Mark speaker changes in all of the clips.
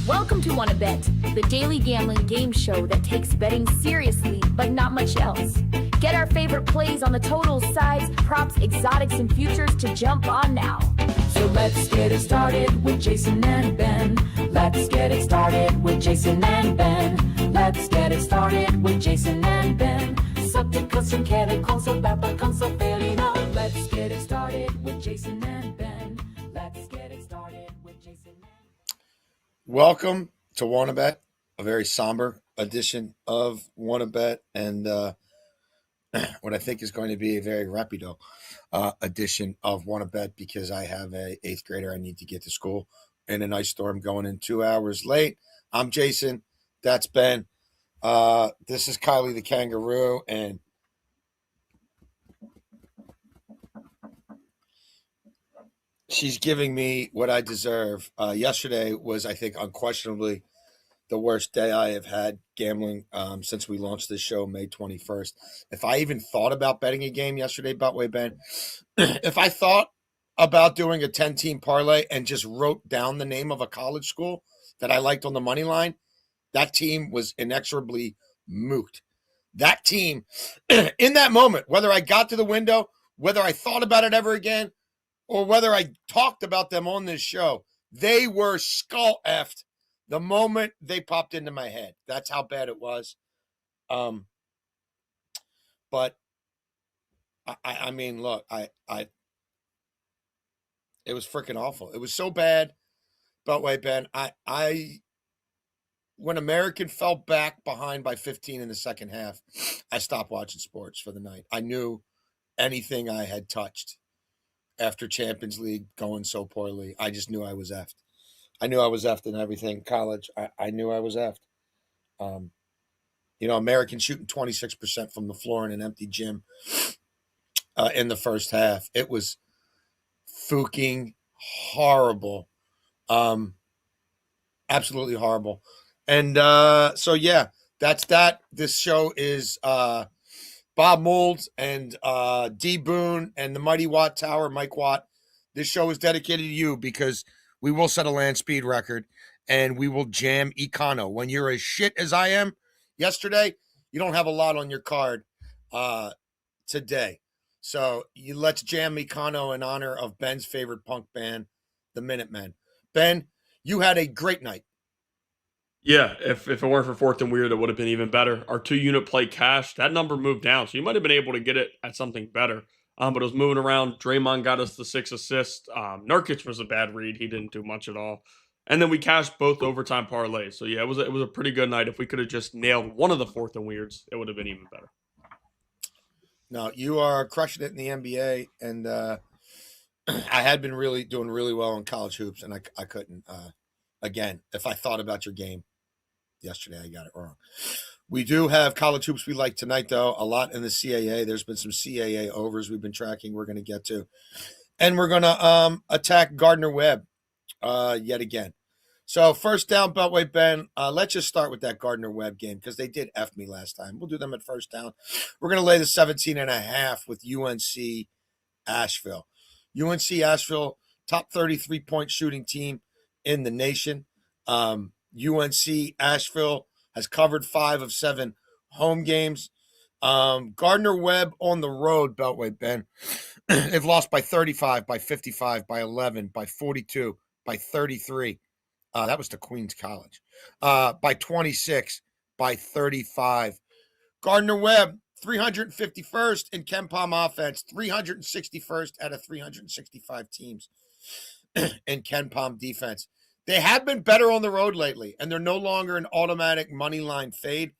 Speaker 1: Welcome to Wanna Bet, the daily gambling game show that takes betting seriously, but not much else. Get our favorite plays on the totals, sides, props, exotics, and futures to jump on now. So let's get it started with Jason and Ben. Let's get it started with Jason and Ben. Let's get it started with Jason and Ben. Subject som känner konsolbappa konsolfelina. Let's get it started with Jason and Ben. Let's get it started with Jason and Ben.
Speaker 2: Welcome to Wanna Bet, a very somber edition of Wanna Bet, and what I think is going to be a very rapido edition of Wanna Bet, because I have a 8th grader I need to get to school in an ice storm going in 2 hours late. I'm Jason. That's Ben. This is Kylie the kangaroo, and she's giving me what I deserve. Yesterday was, I think, unquestionably the worst day I have had gambling since we launched this show May 21st. If I even thought about betting a game yesterday, Betway Ben, if I thought about doing a 10-team parlay and just wrote down the name of a college school that I liked on the money line, that team was inexorably moot. That team, in that moment, whether I got to the window, whether I thought about it ever again, or whether I talked about them on this show, they were skull-effed the moment they popped into my head. That's how bad it was. But I mean, look, it was freaking awful. It was so bad. Beltway Ben, when American fell back behind by 15 in the second half, I stopped watching sports for the night. I knew anything I had touched after Champions League going so poorly, I just knew I was effed. I knew I was effed in everything. College, I knew I was effed. American shooting 26% from the floor in an empty gym in the first half. It was fucking horrible. Absolutely horrible. And so, yeah, that's that. This show is Bob Mould and D. Boone and the Mighty Watt Tower, Mike Watt. This show is dedicated to you because we will set a land speed record and we will jam Econo. When you're as shit as I am yesterday, you don't have a lot on your card today. So let's jam Econo in honor of Ben's favorite punk band, the Minutemen. Ben, you had a great night.
Speaker 3: Yeah, if it weren't for Fourth and Weird, it would have been even better. Our 2-unit play cash, that number moved down, so you might have been able to get it at something better. But it was moving around. Draymond got us the 6 assists. Nurkic was a bad read. He didn't do much at all. And then we cashed both overtime parlays. So, yeah, it was a pretty good night. If we could have just nailed one of the Fourth and Weirds, it would have been even better.
Speaker 2: No, you are crushing it in the NBA, and I had been doing really well in college hoops, and I couldn't. Again, if I thought about your game yesterday, I got it wrong. We do have college hoops we like tonight, though. A lot in the CAA. There's been some CAA overs we've been tracking we're going to get to. And we're going to attack Gardner-Webb yet again. So first down, Beltway Ben, let's just start with that Gardner-Webb game because they did F me last time. We'll do them at first down. We're going to lay the 17.5 with UNC Asheville. UNC Asheville, top 33-point shooting team in the nation. UNC Asheville has covered 5 of 7 home games. Gardner-Webb on the road, Beltway Ben. They've lost by 35, by 55, by 11, by 42, by 33. That was to Queens College. By 26, by 35. Gardner-Webb, 351st in KenPom offense, 361st out of 365 teams in KenPom defense. They have been better on the road lately, and they're no longer an automatic money line fade.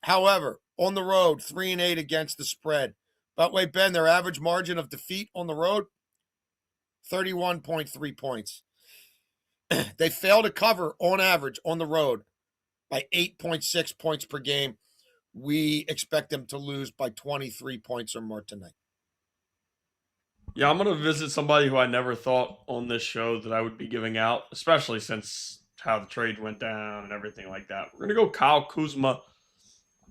Speaker 2: However, on the road, 3-8 against the spread. Beltway Ben, their average margin of defeat on the road, 31.3 points. They fail to cover, on average, on the road by 8.6 points per game. We expect them to lose by 23 points or more tonight.
Speaker 3: Yeah, I'm going to visit somebody who I never thought on this show that I would be giving out, especially since how the trade went down and everything like that. We're going to go Kyle Kuzma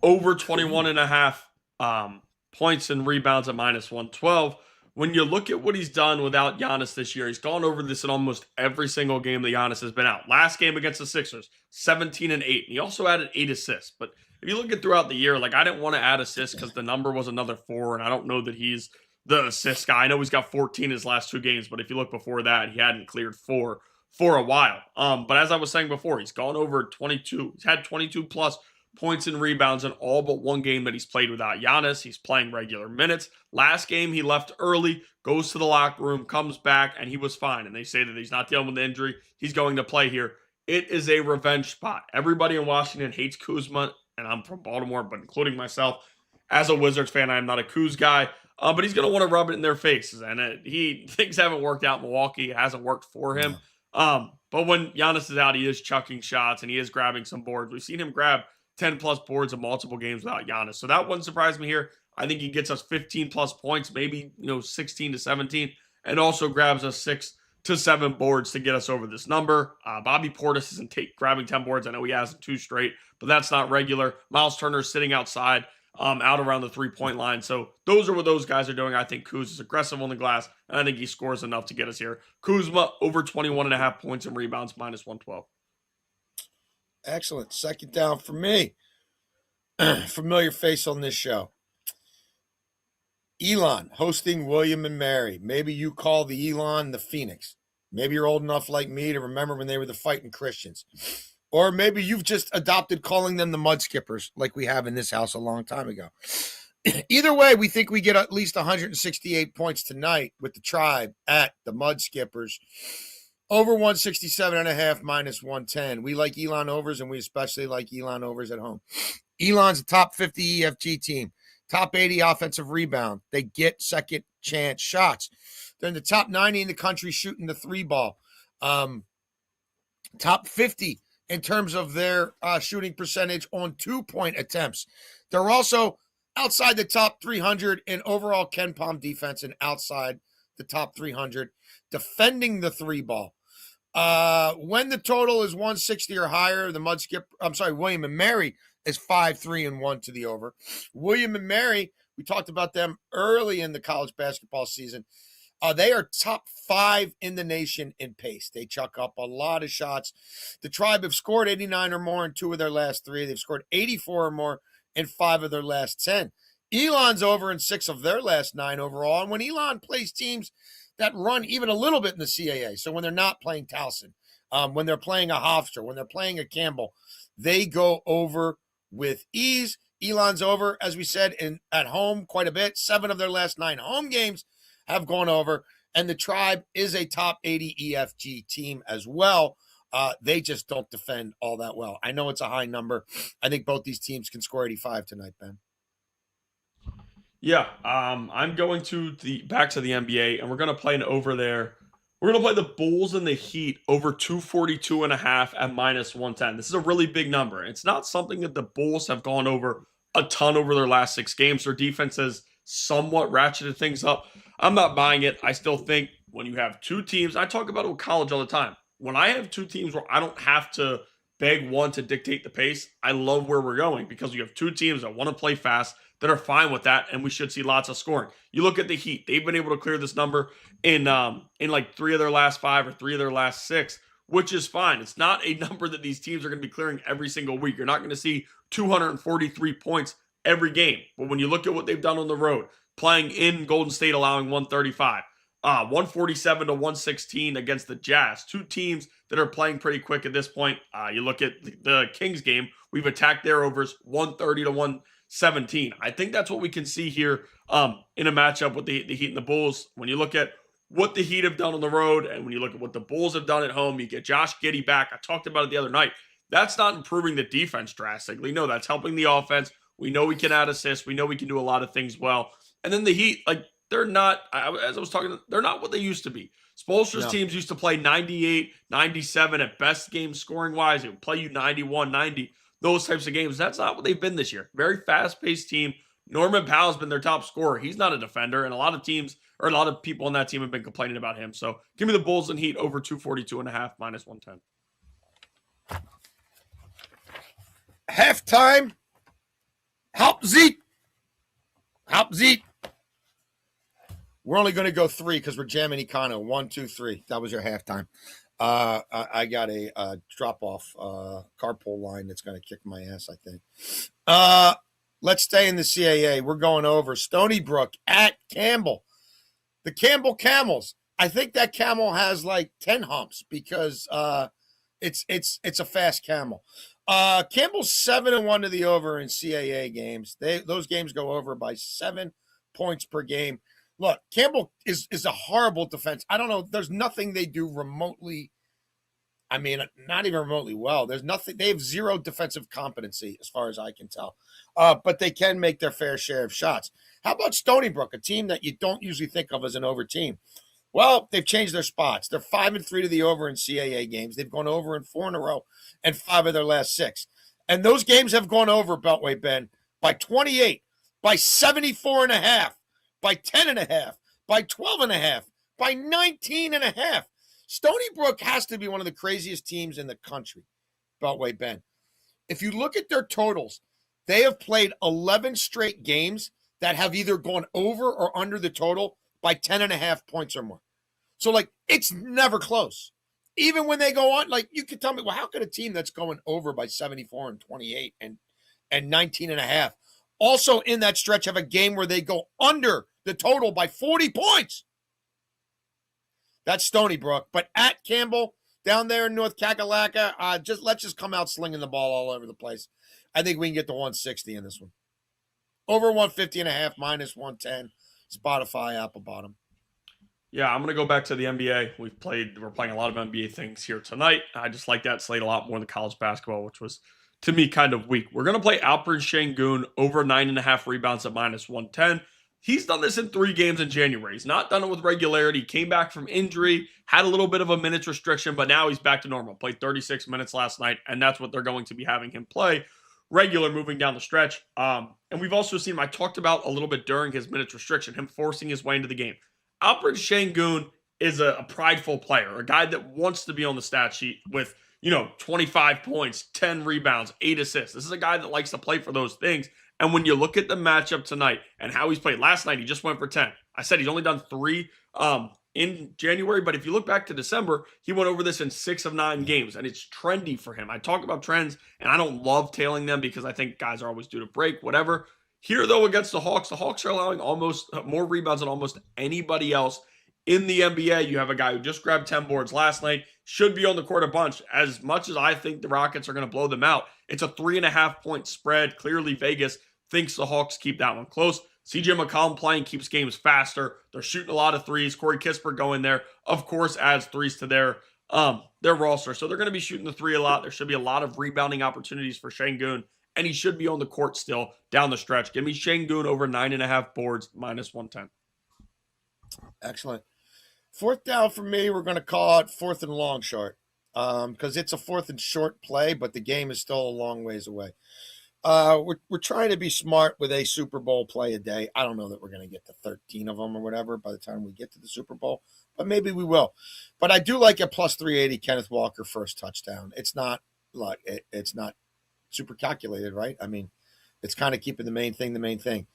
Speaker 3: over 21.5 points and rebounds at -112. when you look at what he's done without Giannis this year, he's gone over this in almost every single game that Giannis has been out. Last game against the Sixers, 17 and 8. And he also added 8 assists. But if you look at throughout the year, like I didn't want to add assists because the number was another 4, and I don't know that he's the assist guy. I know he's got 14 in his last 2 games, but if you look before that, he hadn't cleared 4 for a while. But as I was saying before, he's gone over 22. He's had 22 plus points and rebounds in all but one game that he's played without Giannis. He's playing regular minutes. Last game, he left early, goes to the locker room, comes back, and he was fine. And they say that he's not dealing with the injury. He's going to play here. It is a revenge spot. Everybody in Washington hates Kuzma, and I'm from Baltimore, but including myself. As a Wizards fan, I am not a Kuz guy, but he's going to want to rub it in their faces. And things haven't worked out in Milwaukee. It hasn't worked for him. But when Giannis is out, he is chucking shots, and he is grabbing some boards. We've seen him grab 10 plus boards in multiple games without Giannis. So that wouldn't surprise me here. I think he gets us 15 plus points, maybe 16 to 17, and also grabs us 6 to 7 boards to get us over this number. Bobby Portis isn't grabbing 10 boards. I know he has 2 straight, but that's not regular. Miles Turner's sitting outside, out around the 3-point line. So those are what those guys are doing. I think Kuz is aggressive on the glass, and I think he scores enough to get us here. Kuzma over 21.5 points and rebounds, minus 112.
Speaker 2: Excellent. Second down for me. Familiar face on this show. Elon hosting William and Mary. Maybe you call the Elon the Phoenix. Maybe you're old enough like me to remember when they were the Fighting Christians. Or maybe you've just adopted calling them the Mud Skippers like we have in this house a long time ago. Either way, we think we get at least 168 points tonight with the Tribe at the Mud Skippers. Over 167.5 minus 110. We like Elon overs, and we especially like Elon overs at home. Elon's a top 50 EFG team, top 80 offensive rebound. They get second chance shots. They're in the top 90 in the country shooting the 3-ball. Top 50 in terms of their shooting percentage on 2-point attempts. They're also outside the top 300 in overall KenPom defense and outside the top 300 defending the 3-ball. When the total is 160 or higher, William and Mary is 5-3-1 to the over. William and Mary, we talked about them early in the college basketball season. They are top 5 in the nation in pace. They chuck up a lot of shots. The Tribe have scored 89 or more in 2 of their last 3. They've scored 84 or more in 5 of their last 10. Elon's over in 6 of their last 9 overall. And when Elon plays teams that run even a little bit in the CAA, so when they're not playing Towson, when they're playing a Hofstra, when they're playing a Campbell, they go over with ease. Elon's over, as we said, at home quite a bit. 7 of their last 9 home games have gone over, and the Tribe is a top 80 EFG team as well. They just don't defend all that well. I know it's a high number. I think both these teams can score 85 tonight, Ben.
Speaker 3: Yeah, I'm going back to the NBA, and we're going to play an over there. We're going to play the Bulls and the Heat over 242.5 at minus 110. This is a really big number. It's not something that the Bulls have gone over a ton over their last 6 games. Their defense has somewhat ratcheted things up. I'm not buying it. I still think when you have 2 teams, I talk about it with college all the time. When I have 2 teams where I don't have to beg one to dictate the pace, I love where we're going because you have 2 teams that want to play fast, that are fine with that, and we should see lots of scoring. You look at the Heat; they've been able to clear this number in like 3 of their last 5 or 3 of their last 6, which is fine. It's not a number that these teams are going to be clearing every single week. You're not going to see 243 points every game. But when you look at what they've done on the road, playing in Golden State, allowing 135, 147 to 116 against the Jazz, 2 teams that are playing pretty quick at this point. You look at the Kings game; we've attacked their overs 130 to 117. I think that's what we can see here in a matchup with the Heat and the Bulls. When you look at what the Heat have done on the road and when you look at what the Bulls have done at home, you get Josh Giddey back. I talked about it the other night. That's not improving the defense drastically. No, that's helping the offense. We know we can add assists. We know we can do a lot of things well. And then the Heat, they're not, as I was talking, they're not what they used to be. Spoelstra's teams used to play 98, 97 at best games scoring-wise. They would play you 91, 90. Those types of games. That's not what they've been this year. Very fast-paced team. Norman Powell's been their top scorer. He's not a defender, and a lot of teams, or a lot of people on that team have been complaining about him. So give me the Bulls and Heat over 242.5 minus 110.
Speaker 2: Halftime. Hauptsieg. We're only going to go 3 because we're jamming Econo. 1, 2, 3. That was your halftime. I got a drop-off carpool line that's going to kick my ass, I think. Let's stay in the CAA. We're going over Stonybrook at Campbell. The Campbell Camels. I think that camel has like 10 humps because it's a fast camel. Campbell's 7-1 to the over in CAA games. Those games go over by 7 points per game. Look, Campbell is a horrible defense. I don't know. There's nothing they do remotely. I mean, not even remotely well. There's nothing. They have zero defensive competency as far as I can tell. But they can make their fair share of shots. How about Stonybrook, a team that you don't usually think of as an over team? Well, they've changed their spots. They're 5-3 to the over in CAA games. They've gone over in 4 in a row and 5 of their last 6. And those games have gone over, Beltway Ben, by 28, by 74.5, by 10.5, by 12.5, by 19.5. Stonybrook has to be one of the craziest teams in the country, Beltway Ben. If you look at their totals, they have played 11 straight games that have either gone over or under the total by 10.5 points or more. So, like, it's never close. Even when they go on, like, you could tell me, well, how could a team that's going over by 74 and 28 and 19.5 also in that stretch have a game where they go under the total by 40 points? That's Stonybrook. But at Campbell, down there in North Kakalaka, let's just come out slinging the ball all over the place. I think we can get to 160 in this one. Over 150.5, minus 110. Spotify, Apple bottom.
Speaker 3: Yeah, I'm going to go back to the NBA. We're playing a lot of NBA things here tonight. I just like that slate a lot more than college basketball, which was, to me, kind of weak. We're going to play Alperen Sengun over 9.5 rebounds at minus 110. He's done this in 3 games in January. He's not done it with regularity. He came back from injury, had a little bit of a minutes restriction, but now he's back to normal. Played 36 minutes last night, and that's what they're going to be having him play regular moving down the stretch. And we've also seen him, I talked about a little bit during his minutes restriction, him forcing his way into the game. Alperen Sengun is a prideful player, a guy that wants to be on the stat sheet with, 25 points, 10 rebounds, 8 assists. This is a guy that likes to play for those things. And when you look at the matchup tonight and how he's played, last night he just went for 10. I said he's only done 3 in January, but if you look back to December, he went over this in 6 of 9 games, and it's trendy for him. I talk about trends, and I don't love tailing them because I think guys are always due to break, whatever. Here, though, against the Hawks are allowing almost more rebounds than almost anybody else in the NBA. You have a guy who just grabbed 10 boards last night, should be on the court a bunch. As much as I think the Rockets are going to blow them out, it's a 3.5-point spread. Clearly, Vegas thinks the Hawks keep that one close. CJ McCollum playing keeps games faster. They're shooting a lot of threes. Corey Kispert going there, of course, adds threes to their roster. So they're going to be shooting the 3 a lot. There should be a lot of rebounding opportunities for Sengun, and he should be on the court still down the stretch. Give me Sengun over 9.5 boards, minus 110.
Speaker 2: Excellent. 4th down for me, we're going to call it 4th and long short because it's a 4th and short play, but the game is still a long ways away. We're trying to be smart with a Super Bowl play a day. I don't know that we're going to get to 13 of them or whatever by the time we get to the Super Bowl, but maybe we will. But I do like a plus 380 Kenneth Walker first touchdown. It's not super calculated, right? I mean, it's kind of keeping the main thing.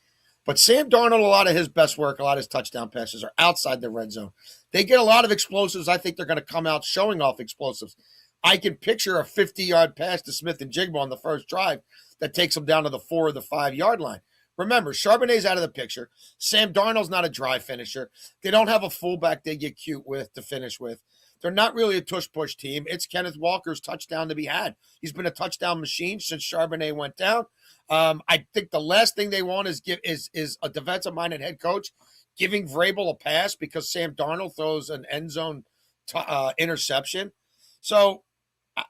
Speaker 2: But Sam Darnold, a lot of his best work, a lot of his touchdown passes are outside the red zone. They get a lot of explosives. I think they're going to come out showing off explosives. I can picture a 50-yard pass to Smith and Jigba on the first drive that takes them down to the 4 or the 5-yard line. Remember, Charbonnet's out of the picture. Sam Darnold's not a dry finisher. They don't have a fullback they get cute with to finish with. They're not really a tush-push team. It's Kenneth Walker's touchdown to be had. He's been a touchdown machine since Charbonnet went down. I think the last thing they want is a defensive-minded head coach giving Vrabel a pass because Sam Darnold throws an end zone interception. So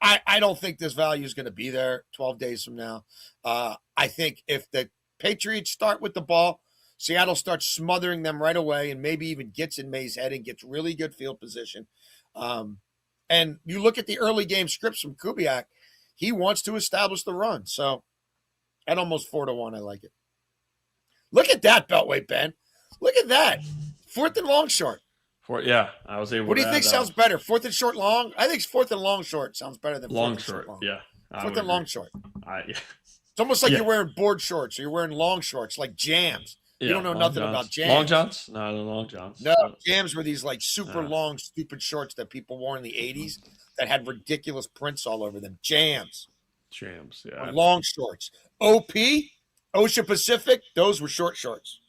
Speaker 2: I don't think this value is going to be there 12 days from now. I think if the Patriots start with the ball, Seattle starts smothering them right away and maybe even gets in May's head and gets really good field position. And you look at the early game scripts from Kubiak, he wants to establish the run. So at almost 4-1, I like it. Look at that, Beltway, Ben. Look at that. 4th and long short.
Speaker 3: Yeah, I was able
Speaker 2: What do you
Speaker 3: to
Speaker 2: think
Speaker 3: add,
Speaker 2: sounds better? 4th and short long? I think 4th and long short sounds better than
Speaker 3: long
Speaker 2: 4th and
Speaker 3: short.
Speaker 2: long.
Speaker 3: Yeah.
Speaker 2: 4th and long short.
Speaker 3: Yeah.
Speaker 2: It's almost like you're wearing board shorts or you're wearing long shorts, like jams. You don't know nothing about jams.
Speaker 3: Long johns? No, the long johns.
Speaker 2: No, jams were these like super long, stupid shorts that people wore in the 80s that had ridiculous prints all over them. Jams,
Speaker 3: yeah.
Speaker 2: Long shorts. OP, Ocean Pacific, those were short shorts.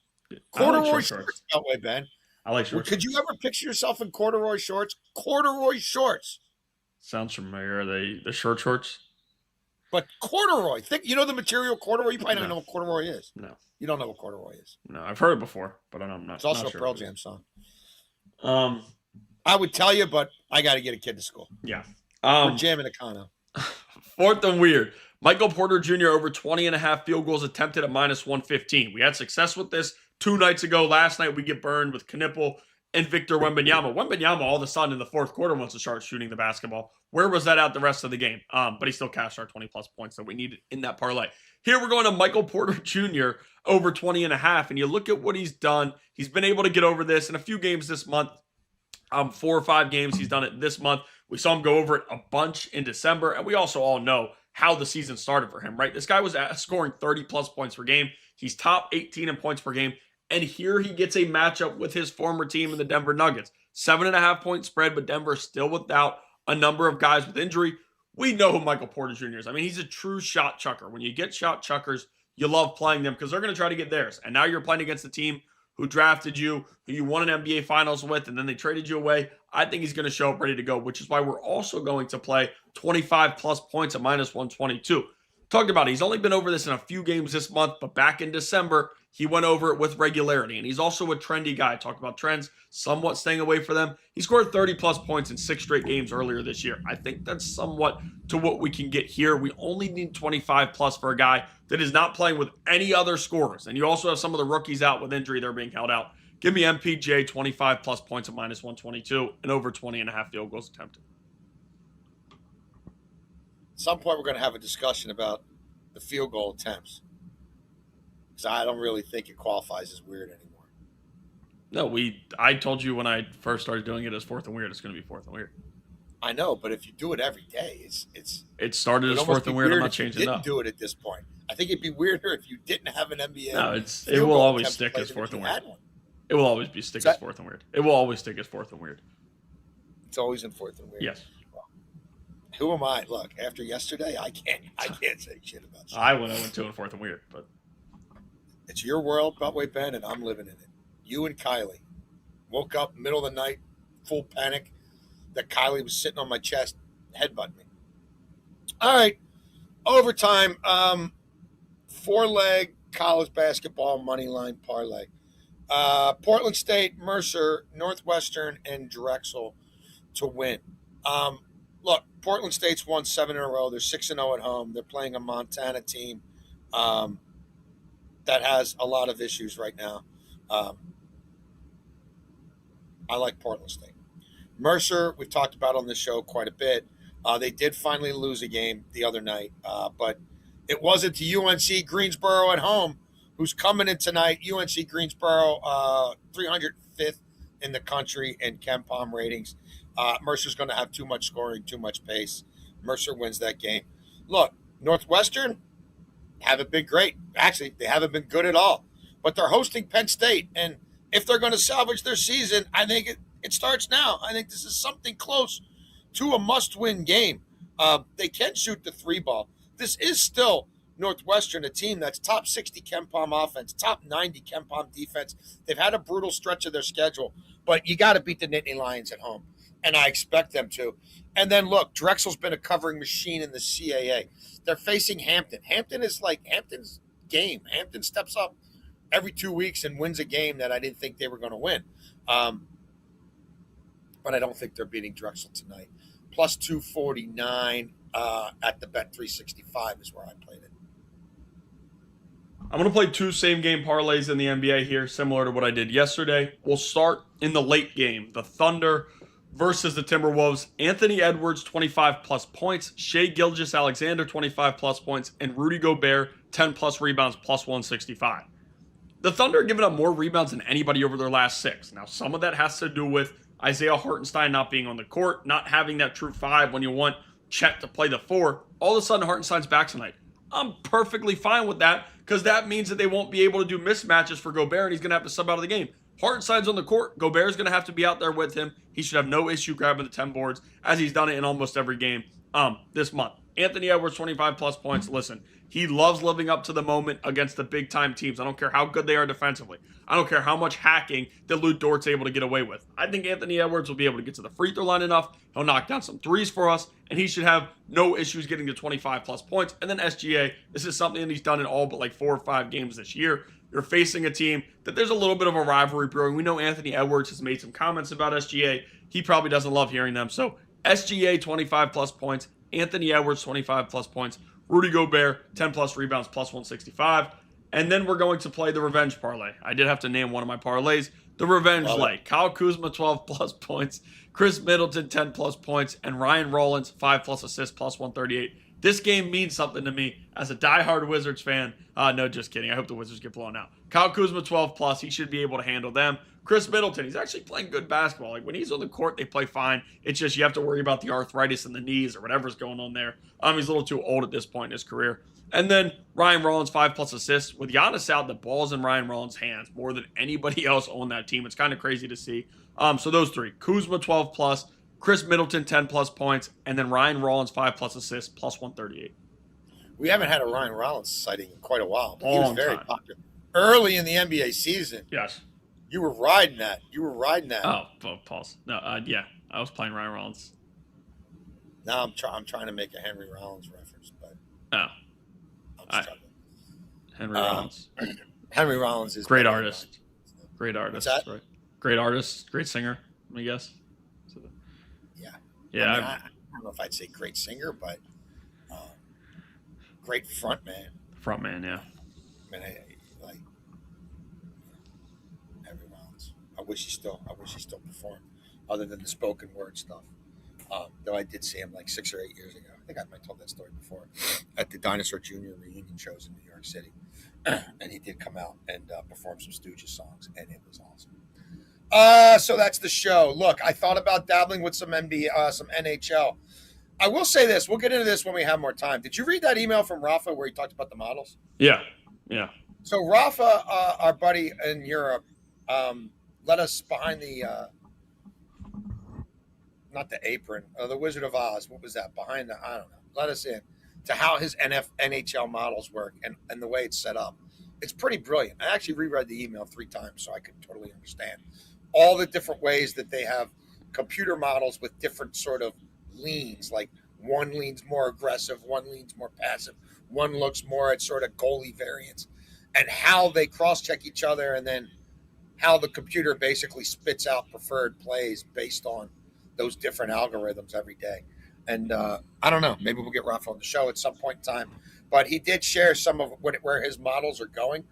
Speaker 2: Corduroy shorts. That way, Ben.
Speaker 3: I like short
Speaker 2: Could you ever picture yourself in corduroy shorts? Corduroy shorts.
Speaker 3: Sounds familiar. Are they the short shorts?
Speaker 2: But corduroy. You know the material corduroy? You probably don't know what corduroy is.
Speaker 3: No.
Speaker 2: You don't know what corduroy is.
Speaker 3: No, I've heard it before, but I'm not.
Speaker 2: It's also
Speaker 3: not sure
Speaker 2: a Pearl Jam song.
Speaker 3: I
Speaker 2: would tell you, but I got to get a kid to school.
Speaker 3: Yeah.
Speaker 2: We're jamming a cono.
Speaker 3: Fourth and weird. Michael Porter Jr. over 20.5 field goals attempted at -115. We had success with this 2 nights ago. Last night we get burned with Knipple and Victor Wembanyama. Wembanyama all of a sudden in the fourth quarter wants to start shooting the basketball. Where was that at the rest of the game? But he still cashed our 20-plus points that we needed in that parlay. Here we're going to Michael Porter Jr. over 20.5, and you look at what he's done. He's been able to get over this in a few games this month. 4 or 5 games he's done it this month. We saw him go over it a bunch in December, and we also all know how the season started for him, right? This guy was scoring 30-plus points per game. He's top 18 in points per game. And here he gets a matchup with his former team in the Denver Nuggets. 7.5-point spread, but Denver still without a number of guys with injury. We know who Michael Porter Jr. is. I mean, he's a true shot chucker. When you get shot chuckers, you love playing them because they're going to try to get theirs. And now you're playing against a team who drafted you, who you won an NBA Finals with, and then they traded you away. I think he's going to show up ready to go, which is why we're also going to play 25-plus points at -122. Talked about it. He's only been over this in a few games this month, but back in December, he went over it with regularity. And he's also a trendy guy. Talked about trends, somewhat staying away from them. He scored 30-plus points in 6 straight games earlier this year. I think that's somewhat to what we can get here. We only need 25-plus for a guy that is not playing with any other scorers. And you also have some of the rookies out with injury. They're being held out. Give me MPJ 25-plus points at -122 and over 20.5 field goals attempted.
Speaker 2: At some point, we're going to have a discussion about the field goal attempts because I don't really think it qualifies as weird anymore.
Speaker 3: No, I told you when I first started doing it as fourth and weird, it's going to be fourth and weird.
Speaker 2: I know, but if you do it every day,
Speaker 3: it started as fourth and weird. I'm not changing it up.
Speaker 2: Do it at this point. I think it'd be weirder if you didn't have an NBA.
Speaker 3: No, it will always stick as fourth and weird. It will always be stick as fourth and weird. It will always stick as fourth and weird.
Speaker 2: It's always in fourth and weird.
Speaker 3: Yes.
Speaker 2: Who am I? Look, after yesterday, I can't say shit about shit.
Speaker 3: I went 2 and fourth and weird, but
Speaker 2: it's your world, Beltway Ben, and I'm living in it. You and Kylie woke up middle of the night, full panic that Kylie was sitting on my chest, headbutting me. All right, overtime, 4-leg college basketball moneyline parlay. Portland State, Mercer, Northwestern, and Drexel to win. Look, Portland State's won 7 in a row. They're 6-0 at home. They're playing a Montana team that has a lot of issues right now. I like Portland State. Mercer, we've talked about on this show quite a bit. They did finally lose a game the other night, but it wasn't to UNC Greensboro at home, who's coming in tonight. UNC Greensboro, 305th in the country in KenPom ratings. Mercer's going to have too much scoring, too much pace. Mercer wins that game. Look, Northwestern haven't been great. Actually, they haven't been good at all. But they're hosting Penn State, and if they're going to salvage their season, I think it starts now. I think this is something close to a must-win game. They can shoot the 3 ball. This is still Northwestern, a team that's top 60 KenPom offense, top 90 KenPom defense. They've had a brutal stretch of their schedule, but you got to beat the Nittany Lions at home, and I expect them to. And then, look, Drexel's been a covering machine in the CAA. They're facing Hampton. Hampton is like Hampton's game. Hampton steps up every 2 weeks and wins a game that I didn't think they were going to win. But I don't think they're beating Drexel tonight. Plus 249 at the Bet365 is where I played it.
Speaker 3: I'm going to play 2 same-game parlays in the NBA here, similar to what I did yesterday. We'll start in the late game. The Thunder versus the Timberwolves. Anthony Edwards, 25-plus points. Shai Gilgeous-Alexander, 25-plus points. And Rudy Gobert, 10-plus rebounds, plus 165. The Thunder are giving up more rebounds than anybody over their last 6. Now, some of that has to do with Isaiah Hartenstein not being on the court, not having that true 5 when you want Chet to play the 4. All of a sudden, Hartenstein's back tonight. I'm perfectly fine with that because that means that they won't be able to do mismatches for Gobert and he's going to have to sub out of the game. Hartenstein's on the court. Gobert's going to have to be out there with him. He should have no issue grabbing the 10 boards as he's done it in almost every game this month. Anthony Edwards, 25 plus points. Listen, he loves living up to the moment against the big time teams. I don't care how good they are defensively. I don't care how much hacking that Luke Dort's able to get away with. I think Anthony Edwards will be able to get to the free throw line enough. He'll knock down some threes for us, and he should have no issues getting to 25 plus points. And then SGA, this is something that he's done in all but like 4 or 5 games this year. You're facing a team that there's a little bit of a rivalry brewing. We know Anthony Edwards has made some comments about SGA. He probably doesn't love hearing them. So SGA, 25 plus points. Anthony Edwards, 25 plus points. Rudy Gobert, 10 plus rebounds, plus 165. And then we're going to play the revenge parlay. I did have to name one of my parlays. The revenge lay. Kyle Kuzma, 12 plus points. Chris Middleton, 10 plus points. And Ryan Rollins, 5 plus assists, plus 138. This game means something to me as a diehard Wizards fan. No, just kidding. I hope the Wizards get blown out. Kyle Kuzma, 12 plus. He should be able to handle them. Chris Middleton, he's actually playing good basketball. Like when he's on the court, they play fine. It's just you have to worry about the arthritis in the knees or whatever's going on there. He's a little too old at this point in his career. And then Ryan Rollins, 5 plus assists. With Giannis out, the ball's in Ryan Rollins' hands more than anybody else on that team. It's kind of crazy to see. So those three. Kuzma, 12 plus. Chris Middleton, 10 plus points. And then Ryan Rollins, 5 plus assists, plus 138.
Speaker 2: We haven't had a Ryan Rollins sighting in quite a while. But he was
Speaker 3: Long
Speaker 2: very
Speaker 3: time.
Speaker 2: popular. Early in the NBA season.
Speaker 3: Yes.
Speaker 2: You were riding that.
Speaker 3: Oh, pause. No, yeah. I was playing Ryan Rollins.
Speaker 2: Now I'm trying to make a Henry Rollins reference, but
Speaker 3: Oh.
Speaker 2: I'm struggling.
Speaker 3: Henry Rollins.
Speaker 2: Henry Rollins is
Speaker 3: Great artist. Great artist.
Speaker 2: What's that?
Speaker 3: Right. Great artist. Great singer, I guess.
Speaker 2: Yeah.
Speaker 3: Yeah.
Speaker 2: I don't know if I'd say great singer, but great front man.
Speaker 3: Front man, yeah.
Speaker 2: I mean, like Henry Rollins. I wish he still performed, other than the spoken word stuff. Though I did see him like 6 or 8 years ago. I think I might have told that story before at the Dinosaur Jr. reunion shows in New York City, and he did come out and perform some Stooges songs, and it was awesome. So that's the show. Look, I thought about dabbling with some NBA, some NHL. I will say this. We'll get into this when we have more time. Did you read that email from Rafa where he talked about the models?
Speaker 3: Yeah.
Speaker 2: So Rafa, our buddy in Europe, let us behind the not the apron, the Wizard of Oz. What was that? Behind the, I don't know. Let us in to how his NHL models work and the way it's set up. It's pretty brilliant. I actually reread the email 3 times so I could totally understand all the different ways that they have computer models with different sort of leans. Like one leans more aggressive, one leans more passive, one looks more at sort of goalie variants, and how they cross-check each other, and then how the computer basically spits out preferred plays based on those different algorithms every day. And I don't know, maybe we'll get Rafa on the show at some point in time. But he did share some of where his models are going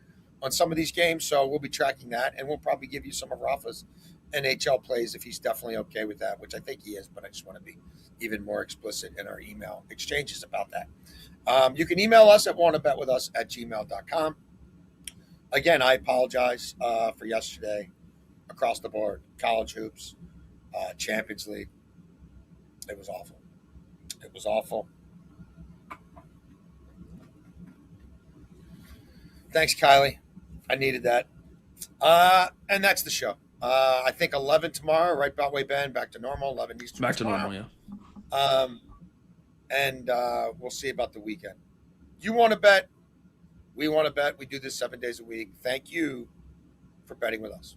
Speaker 2: on some of these games, so we'll be tracking that, and we'll probably give you some of Rafa's NHL plays if he's definitely okay with that, which I think he is, but I just want to be even more explicit in our email exchanges about that. You can email us at wannabetwithus@gmail.com. Again, I apologize for yesterday across the board. College hoops, Champions League. It was awful. It was awful. Thanks, Kylie. I needed that. And that's the show. I think 11 tomorrow, right? Beltway Bend, back to normal. 11 Eastern.
Speaker 3: Back to
Speaker 2: tomorrow.
Speaker 3: normal, yeah.
Speaker 2: And we'll see about the weekend. You want to bet? We want to bet. We do this 7 days a week. Thank you for betting with us.